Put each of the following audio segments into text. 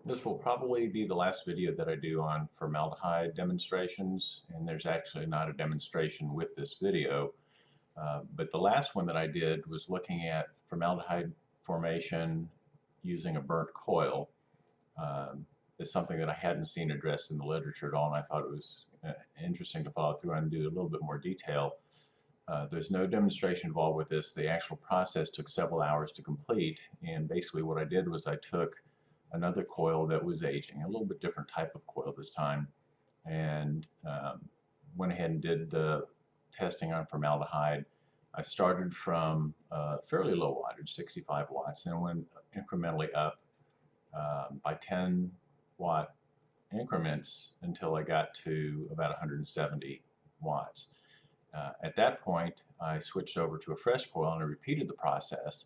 This will probably be the last video that I do on formaldehyde demonstrations, and there's actually not a demonstration with this video. But the last one that I did was looking at formaldehyde formation using a burnt coil. It's something that I hadn't seen addressed in the literature at all, and I thought it was interesting to follow through and do a little bit more detail. There's no demonstration involved with this. The actual process took several hours to complete, and basically what I did was I took another coil that was aging, a little bit different type of coil this time, and went ahead and did the testing on formaldehyde. I started from fairly low wattage, 65 watts, then went incrementally up by 10-watt increments until I got to about 170 watts. At that point, I switched over to a fresh coil and I repeated the process,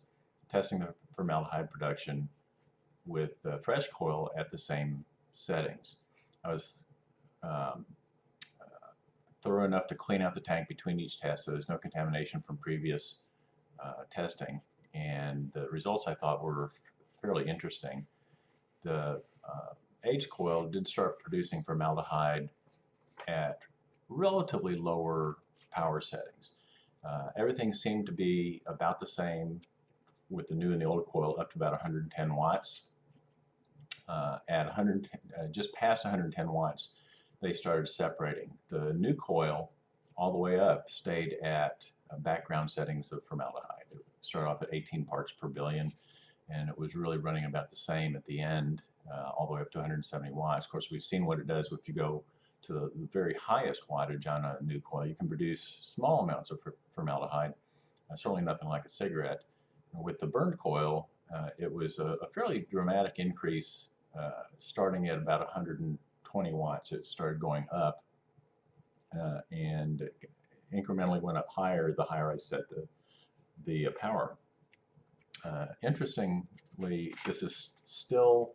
testing the formaldehyde production with the fresh coil at the same settings. I was thorough enough to clean out the tank between each test, so there's no contamination from previous testing, and the results I thought were fairly interesting. The aged coil did start producing formaldehyde at relatively lower power settings. Everything seemed to be about the same with the new and the old coil, up to about 110 watts. At 110, just past 110 watts, they started separating. The new coil, all the way up, stayed at background settings of formaldehyde. It started off at 18 parts per billion, and it was really running about the same at the end, all the way up to 170 watts. Of course, we've seen what it does if you go to the very highest wattage on a new coil. You can produce small amounts of formaldehyde, certainly nothing like a cigarette. With the burned coil, it was a fairly dramatic increase, starting at about 120 watts. It started going up and incrementally went up higher the higher I set the power. Interestingly, this is still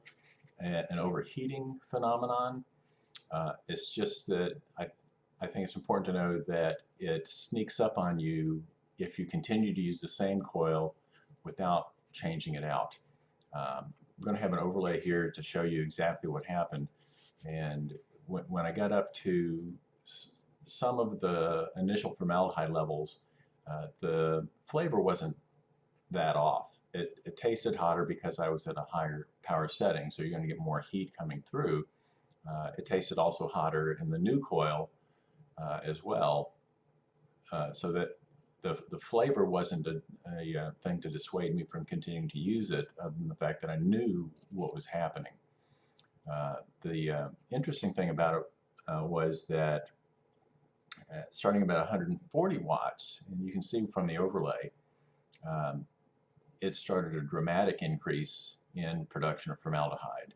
an overheating phenomenon. It's just that I think it's important to know that it sneaks up on you if you continue to use the same coil without changing it out. I'm going to have an overlay here to show you exactly what happened. And when I got up to some of the initial formaldehyde levels, the flavor wasn't that off. It tasted hotter because I was at a higher power setting, so you're going to get more heat coming through. It tasted also hotter in the new coil as well, so that the flavor wasn't a thing to dissuade me from continuing to use it, other than the fact that I knew what was happening. The interesting thing about it was that starting about 140 watts, and you can see from the overlay, it started a dramatic increase in production of formaldehyde.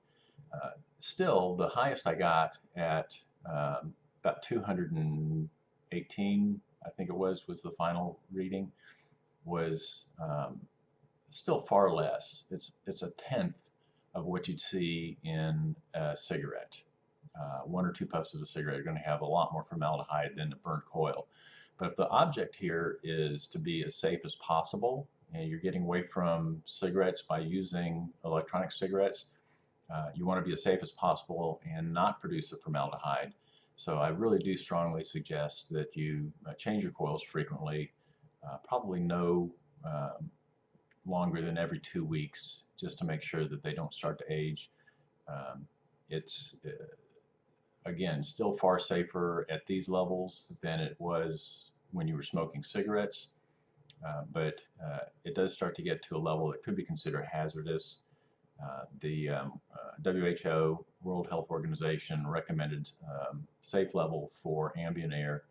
Still, the highest I got at about 218, I think it was the final reading, was still far less. It's a tenth of what you'd see in a cigarette. One or two puffs of a cigarette are going to have a lot more formaldehyde than the burnt coil. But if the object here is to be as safe as possible, and you're getting away from cigarettes by using electronic cigarettes, you want to be as safe as possible and not produce the formaldehyde. So I really do strongly suggest that you change your coils frequently, probably no longer than every 2 weeks, just to make sure that they don't start to age. It's again still far safer at these levels than it was when you were smoking cigarettes, but it does start to get to a level that could be considered hazardous. The WHO, World Health Organization, recommended safe level for ambient air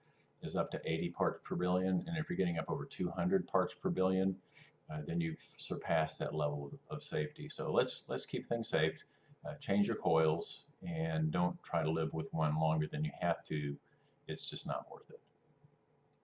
is up to 80 parts per billion, and if you're getting up over 200 parts per billion, then you've surpassed that level of safety. So let's keep things safe. Change your coils and don't try to live with one longer than you have to. It's just not worth it.